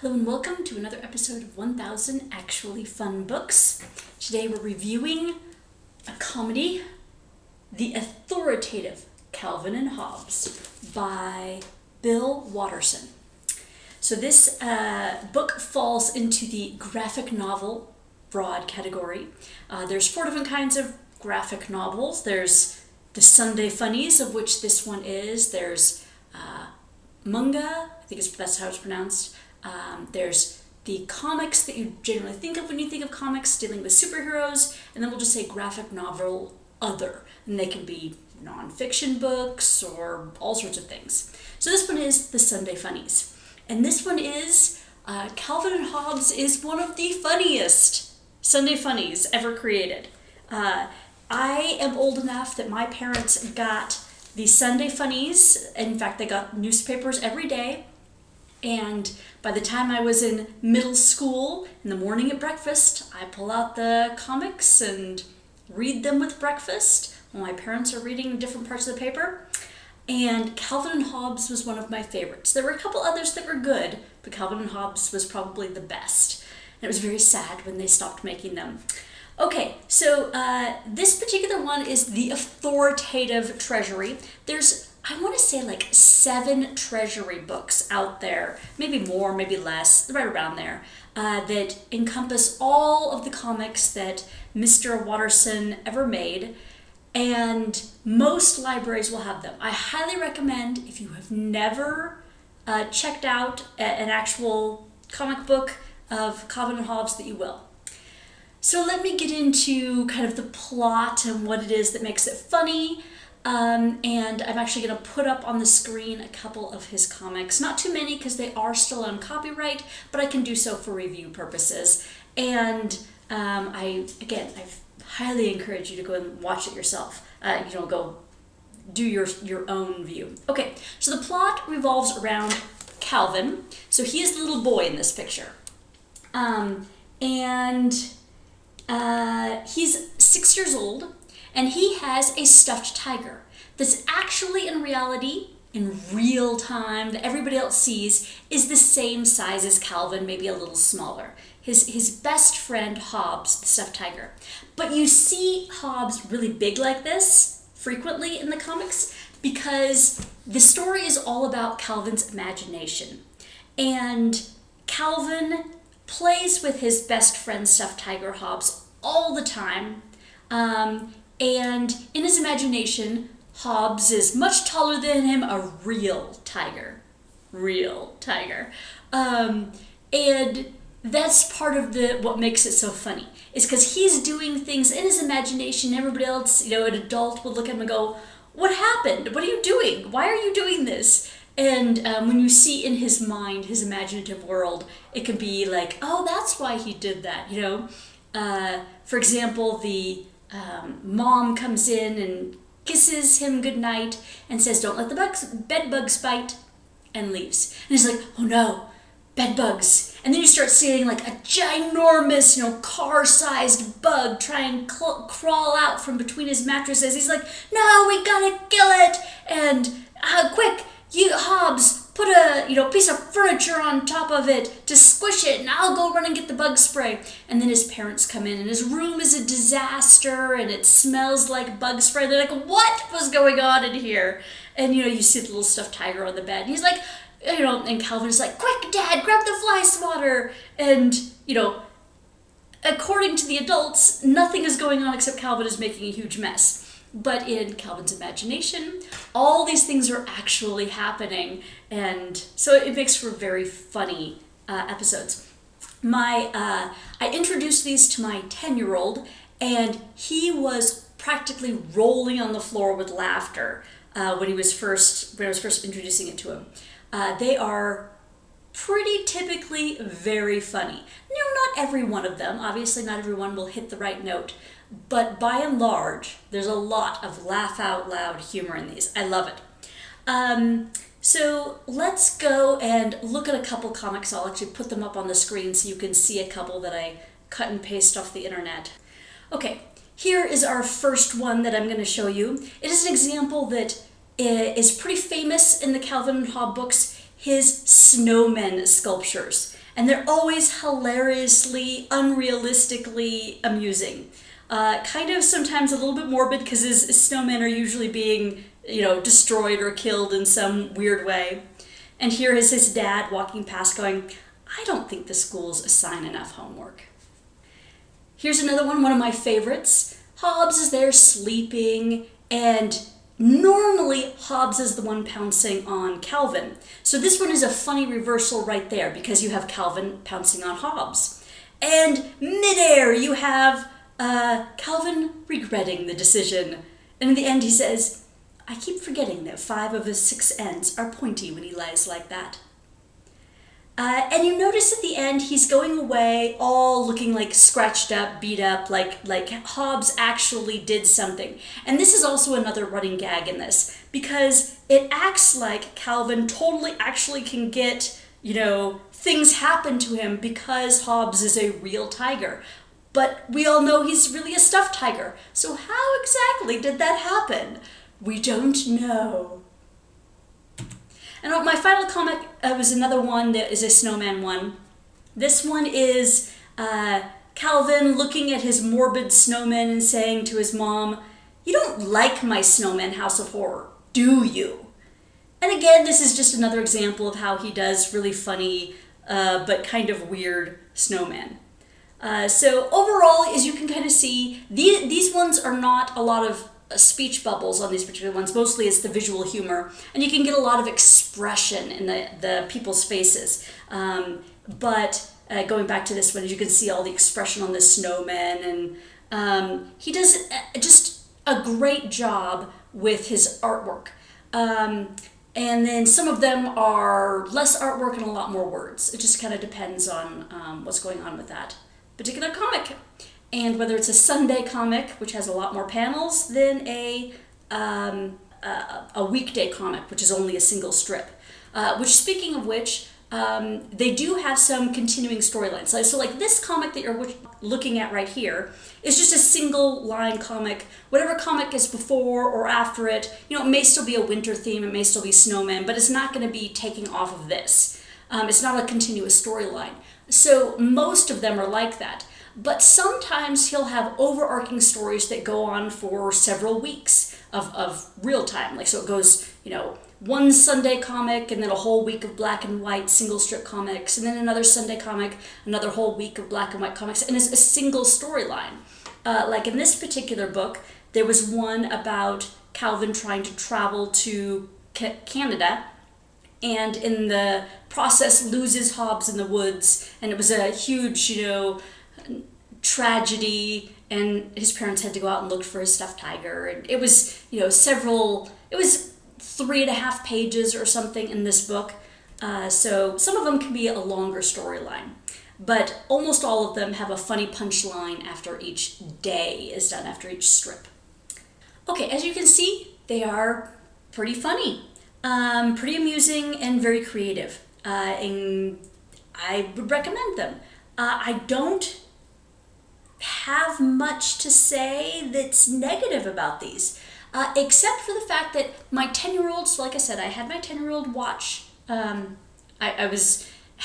Hello and welcome to another episode of 1000 Actually Fun Books. Today we're reviewing a comedy, The Authoritative Calvin and Hobbes by Bill Watterson. So this book falls into the graphic novel broad category. There's 4 different kinds of graphic novels. There's the Sunday Funnies, of which this one is. There's manga, I think that's how it's pronounced. There's the comics that you generally think of when you think of comics dealing with superheroes, and then we'll just say graphic novel other, and they can be non-fiction books or all sorts of things. So this one is the Sunday Funnies, and this one is Calvin and Hobbes is one of the funniest Sunday Funnies ever created. I am old enough that my parents got the Sunday Funnies. In fact, they got newspapers every day. And by the time I was in middle school, in the morning at breakfast, I pull out the comics and read them with breakfast while my parents are reading different parts of the paper. And Calvin and Hobbes was one of my favorites. There were a couple others that were good, but Calvin and Hobbes was probably the best. And it was very sad when they stopped making them. Okay, so this particular one is the Authoritative Treasury. There's, I want to say, like 7 treasury books out there, maybe more, maybe less, right around there, that encompass all of the comics that Mr. Watterson ever made, and most libraries will have them. I highly recommend, if you have never checked out an actual comic book of Calvin and Hobbes, that you will. So let me get into kind of the plot and what it is that makes it funny. And I'm actually going to put up on the screen a couple of his comics. Not too many because they are still on copyright, but I can do so for review purposes. And I highly encourage you to go and watch it yourself. Go do your own view. Okay, so the plot revolves around Calvin. So he is the little boy in this picture. He's 6 years old. And he has a stuffed tiger that's actually in reality, in real time, that everybody else sees, is the same size as Calvin, maybe a little smaller. His best friend, Hobbes, the stuffed tiger. But you see Hobbes really big like this frequently in the comics because the story is all about Calvin's imagination. And Calvin plays with his best friend, stuffed tiger, Hobbes, all the time. And in his imagination, Hobbes is much taller than him, a real tiger. And that's part of what makes it so funny, is because he's doing things in his imagination. Everybody else, an adult would look at him and go, "What happened? What are you doing? Why are you doing this?" And when you see in his mind, his imaginative world, it can be like, "Oh, that's why he did that," For example, the mom comes in and kisses him goodnight and says, "Don't let the bed bugs bite," and leaves. And he's like, "Oh no, bed bugs." And then you start seeing like a ginormous, car-sized bug try and crawl out from between his mattresses. He's like, "No, we gotta kill it. And quick, you Hobbes, put a piece of furniture on top of it to squish it, and I'll go run and get the bug spray." And then his parents come in, and his room is a disaster, and it smells like bug spray. They're like, "What was going on in here?" And you see the little stuffed tiger on the bed. And he's like, and Calvin's like, "Quick, Dad, grab the fly swatter." And according to the adults, nothing is going on except Calvin is making a huge mess. But in Calvin's imagination, all these things are actually happening, and so it makes for very funny episodes. I introduced these to my 10-year-old, and he was practically rolling on the floor with laughter when I was first introducing it to him. They are pretty typically very funny. Not every one of them. Obviously, not everyone will hit the right note. But by and large, there's a lot of laugh out loud humor in these. I love it. So let's go and look at a couple comics. I'll actually put them up on the screen so you can see a couple that I cut and paste off the internet. Okay, here is our first one that I'm going to show you. It is an example that is pretty famous in the Calvin and Hobbes books, his snowmen sculptures. And they're always hilariously, unrealistically amusing. Kind of sometimes a little bit morbid because his snowmen are usually being, destroyed or killed in some weird way. And here is his dad walking past going, I don't think the schools assign enough homework. Here's another one of my favorites. Hobbes is there sleeping, and normally Hobbes is the one pouncing on Calvin. So this one is a funny reversal right there because you have Calvin pouncing on Hobbes. And midair you have Calvin regretting the decision. And in the end he says, I keep forgetting that 5 of his 6 ends are pointy when he lies like that. And you notice at the end he's going away all looking like scratched up, beat up, like Hobbes actually did something. And this is also another running gag in this because it acts like Calvin totally actually can get, things happen to him because Hobbes is a real tiger. But we all know he's really a stuffed tiger. So how exactly did that happen? We don't know. And my final comic was another one that is a snowman one. This one is Calvin looking at his morbid snowman and saying to his mom, you don't like my snowman house of horror, do you? And again, this is just another example of how he does really funny but kind of weird snowman. So overall, as you can kind of see, these ones are not a lot of speech bubbles on these particular ones. Mostly it's the visual humor, and you can get a lot of expression in the people's faces. But going back to this one, as you can see all the expression on the snowman, and he does just a great job with his artwork. And then some of them are less artwork and a lot more words. It just kind of depends on what's going on with that particular comic. And whether it's a Sunday comic, which has a lot more panels, than a weekday comic, which is only a single strip. Which, speaking of which, they do have some continuing storylines. So like this comic that you're looking at right here is just a single line comic. Whatever comic is before or after it, it may still be a winter theme, it may still be snowmen, but it's not going to be taking off of this. It's not a continuous storyline. So most of them are like that. But sometimes he'll have overarching stories that go on for several weeks of real time. So it goes, one Sunday comic and then a whole week of black and white single strip comics, and then another Sunday comic, another whole week of black and white comics, and it's a single storyline. Like in this particular book, there was one about Calvin trying to travel to Canada, and in the process loses Hobbes in the woods, and it was a huge, tragedy, and his parents had to go out and look for his stuffed tiger, and it was, it was 3.5 pages or something in this book, so some of them can be a longer storyline, but almost all of them have a funny punchline after each day is done, after each strip. Okay, as you can see, they are pretty funny, pretty amusing, and very creative, and I would recommend them. I don't have much to say that's negative about these, except for the fact that my 10-year-old, so like I said, I had my 10-year-old watch, had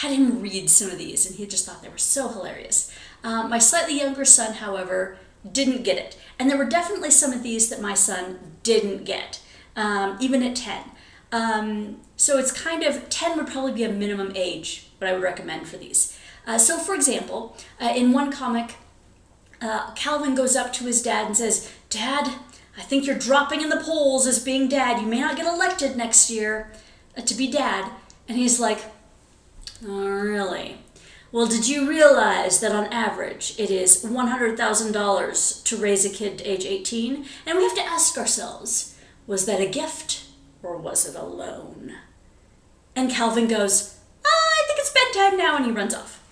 him read some of these, and he just thought they were so hilarious. My slightly younger son, however, didn't get it, and there were definitely some of these that my son didn't get, even at 10. So it's kind of, 10 would probably be a minimum age, what I would recommend for these. So for example, in one comic, Calvin goes up to his dad and says, Dad, I think you're dropping in the polls as being dad. You may not get elected next year to be dad. And he's like, oh, really? Well, did you realize that on average it is $100,000 to raise a kid to age 18? And we have to ask ourselves, was that a gift or was it a loan? And Calvin goes, I think it's bedtime now, and he runs off.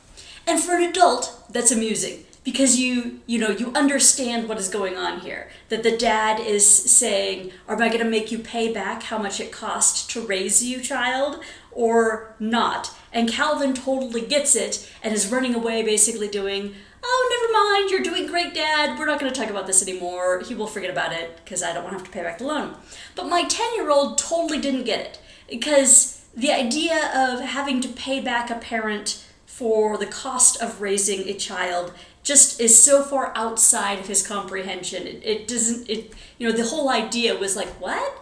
And for an adult, that's amusing. Because you understand what is going on here. That the dad is saying, am I going to make you pay back how much it cost to raise you, child, or not? And Calvin totally gets it and is running away basically doing, oh, never mind, you're doing great, Dad. We're not going to talk about this anymore. He will forget about it because I don't want to have to pay back the loan. But my 10-year-old totally didn't get it because the idea of having to pay back a parent for the cost of raising a child just is so far outside of his comprehension. The whole idea was like, what?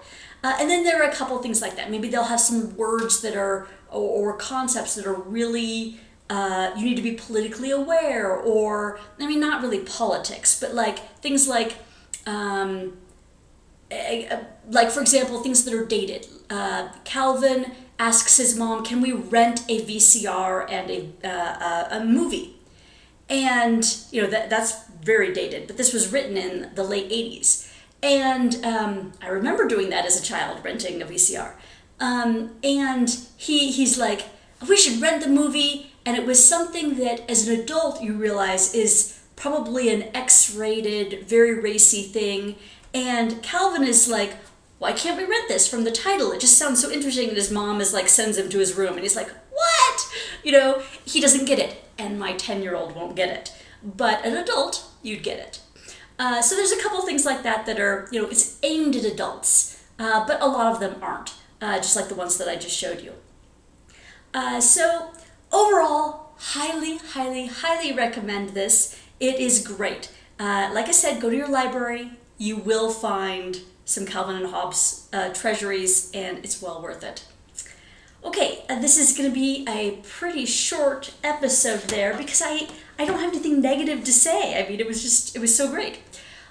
And then there are a couple things like that. Maybe they'll have some words that are, or concepts that are really, you need to be politically aware, or, I mean, not really politics, but like things like for example, things that are dated. Calvin asks his mom, can we rent a VCR and a movie? And, that's very dated, but this was written in the late 80s. And I remember doing that as a child, renting a VCR. And he's like, we should rent the movie. And it was something that, as an adult, you realize is probably an X-rated, very racy thing. And Calvin is like, why can't we rent this from the title? It just sounds so interesting. And his mom is like, sends him to his room. And he's like, what? He doesn't get it. And my 10-year-old won't get it. But an adult, you'd get it. So there's a couple things like that are, it's aimed at adults. But a lot of them aren't. Just like the ones that I just showed you. So overall, highly, highly, highly recommend this. It is great. Like I said, go to your library. You will find some Calvin and Hobbes treasuries, and it's well worth it. Okay, this is going to be a pretty short episode there because I don't have anything negative to say. I mean, it was so great.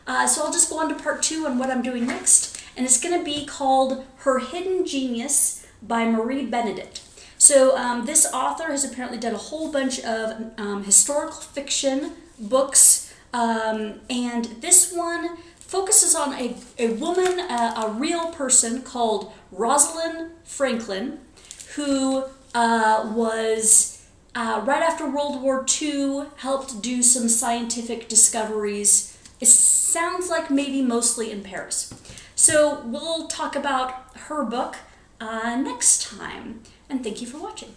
So I'll just go on to part 2 on what I'm doing next, and it's going to be called Her Hidden Genius by Marie Benedict. So this author has apparently done a whole bunch of historical fiction books, and this one focuses on a woman, a real person called Rosalind Franklin, who was, right after World War II, helped do some scientific discoveries. It sounds like maybe mostly in Paris. So we'll talk about her book next time, and thank you for watching.